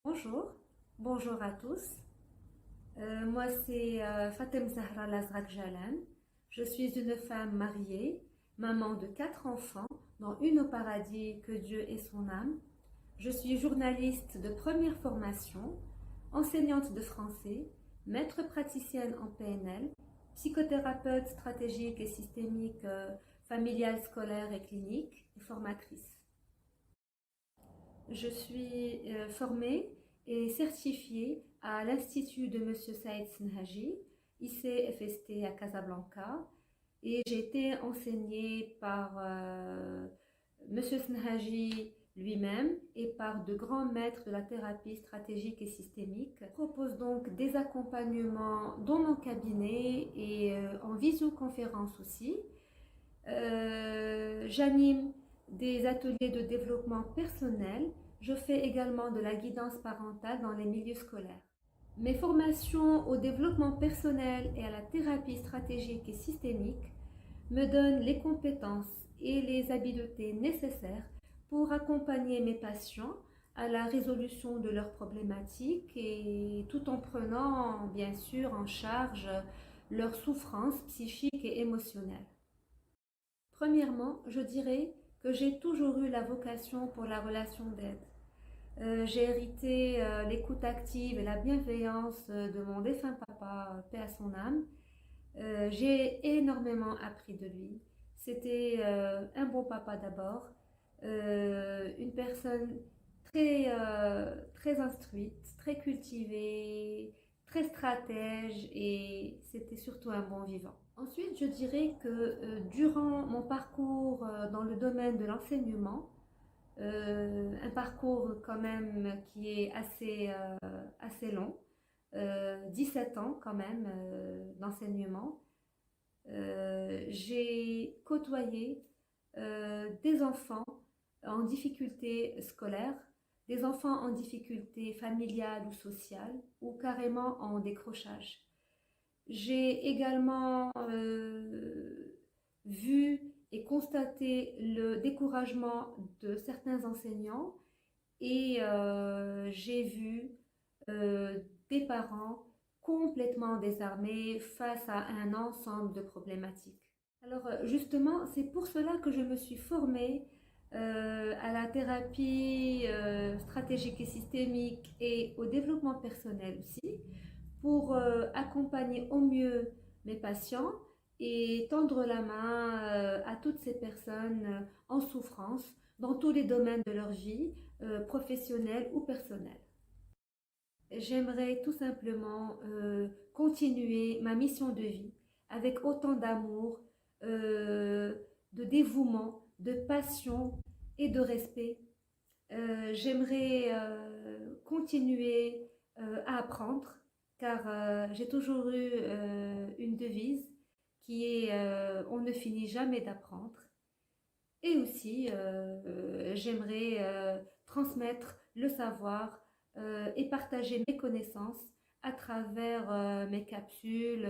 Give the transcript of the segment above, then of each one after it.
Bonjour, bonjour à tous. Moi, c'est Fatem Zahra Lazrak Jalan. Je suis une femme mariée, maman de 4 enfants, dont une au paradis, que Dieu ait son âme. Je suis journaliste de première formation, enseignante de français, maître praticienne en PNL, psychothérapeute stratégique et systémique familiale, scolaire et clinique, et formatrice. Je suis formée et certifiée à l'Institut de M. Saïd Senhaji, ICFST à Casablanca, et j'ai été enseignée par M. Senhaji lui-même et par de grands maîtres de la thérapie stratégique et systémique. Je propose donc des accompagnements dans mon cabinet et en visioconférence aussi. J'anime des ateliers de développement personnel. Je fais également de la guidance parentale dans les milieux scolaires. Mes formations au développement personnel et à la thérapie stratégique et systémique me donnent les compétences et les habiletés nécessaires pour accompagner mes patients à la résolution de leurs problématiques et tout en prenant bien sûr en charge leurs souffrances psychiques et émotionnelles. Premièrement, je dirais que j'ai toujours eu la vocation pour la relation d'aide. J'ai hérité l'écoute active et la bienveillance de mon défunt papa, paix à son âme. J'ai énormément appris de lui. C'était un bon papa d'abord, une personne très instruite, très cultivée, très stratège et c'était surtout un bon vivant. Ensuite, je dirais que durant mon parcours dans le domaine de l'enseignement, un parcours quand même qui est assez long, 17 ans quand même d'enseignement, j'ai côtoyé des enfants en difficulté scolaire, des enfants en difficulté familiale ou sociale, ou carrément en décrochage. J'ai également vu et constaté le découragement de certains enseignants et j'ai vu des parents complètement désarmés face à un ensemble de problématiques. Alors justement, c'est pour cela que je me suis formée à la thérapie stratégique et systémique et au développement personnel aussi, pour accompagner au mieux mes patients et tendre la main à toutes ces personnes en souffrance dans tous les domaines de leur vie, professionnelle ou personnelle. J'aimerais tout simplement continuer ma mission de vie avec autant d'amour, de dévouement, de passion et de respect. J'aimerais continuer à apprendre car j'ai toujours eu une devise qui est on ne finit jamais d'apprendre. Et aussi, j'aimerais transmettre le savoir et partager mes connaissances à travers mes capsules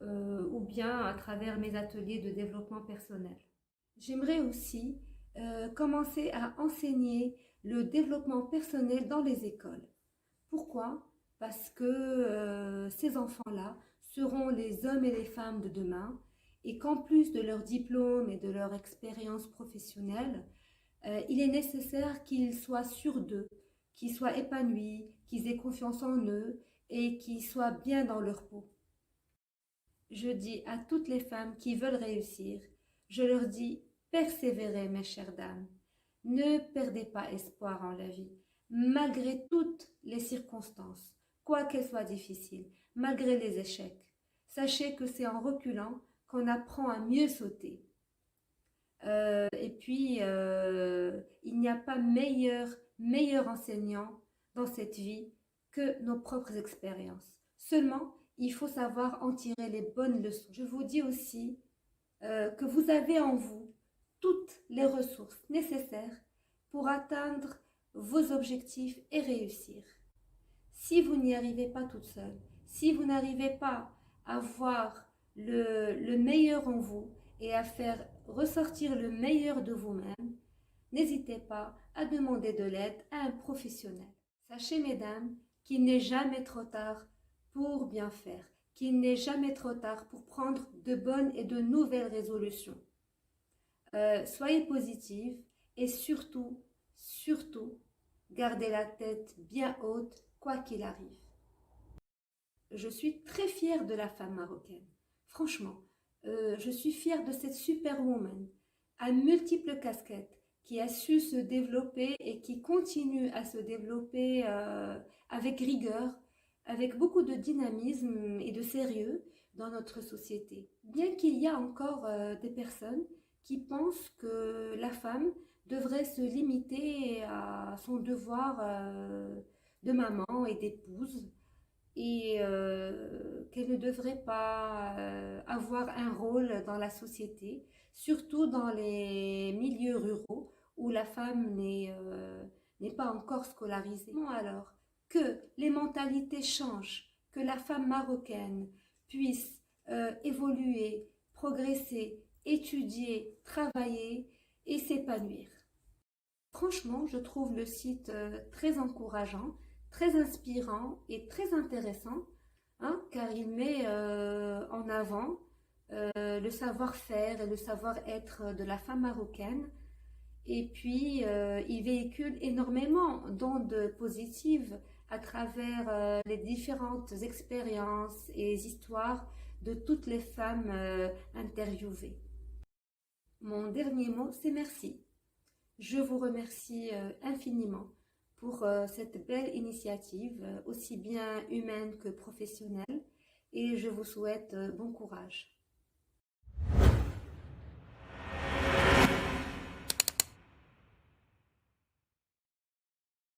ou bien à travers mes ateliers de développement personnel. J'aimerais aussi commencer à enseigner le développement personnel dans les écoles. Pourquoi? Parce que ces enfants-là seront les hommes et les femmes de demain et qu'en plus de leur diplôme et de leur expérience professionnelle, il est nécessaire qu'ils soient sûrs d'eux, qu'ils soient épanouis, qu'ils aient confiance en eux et qu'ils soient bien dans leur peau. Je dis à toutes les femmes qui veulent réussir, je leur dis, persévérez mes chères dames, ne perdez pas espoir en la vie, malgré toutes les circonstances, quoi qu'elles soient difficiles, malgré les échecs. Sachez que c'est en reculant qu'on apprend à mieux sauter. Et puis, il n'y a pas meilleur enseignant dans cette vie que nos propres expériences. Seulement, il faut savoir en tirer les bonnes leçons. Je vous dis aussi que vous avez en vous toutes les ressources nécessaires pour atteindre vos objectifs et réussir. Si vous n'y arrivez pas toute seule, Si vous n'arrivez pas à voir le meilleur en vous et à faire ressortir le meilleur de vous-même, n'hésitez pas à demander de l'aide à un professionnel. Sachez, mesdames, qu'il n'est jamais trop tard pour bien faire, qu'il n'est jamais trop tard pour prendre de bonnes et de nouvelles résolutions. Soyez positive et surtout, gardez la tête bien haute, quoi qu'il arrive. Je suis très fière de la femme marocaine. Franchement, je suis fière de cette superwoman à multiples casquettes qui a su se développer et qui continue à se développer avec rigueur, avec beaucoup de dynamisme et de sérieux dans notre société. Bien qu'il y a encore des personnes qui pensent que la femme devrait se limiter à son devoir de maman et d'épouse et qu'elle ne devrait pas avoir un rôle dans la société, surtout dans les milieux ruraux où la femme n'est pas encore scolarisée. Bon, alors, que les mentalités changent, que la femme marocaine puisse évoluer, progresser, étudier, travailler et s'épanouir. Franchement, je trouve le site très encourageant, très inspirant et très intéressant, hein, car il met en avant le savoir-faire et le savoir-être de la femme marocaine. Et puis, il véhicule énormément d'ondes positives à travers les différentes expériences et histoires de toutes les femmes interviewées. Mon dernier mot, c'est merci. Je vous remercie infiniment pour cette belle initiative, aussi bien humaine que professionnelle, et je vous souhaite bon courage.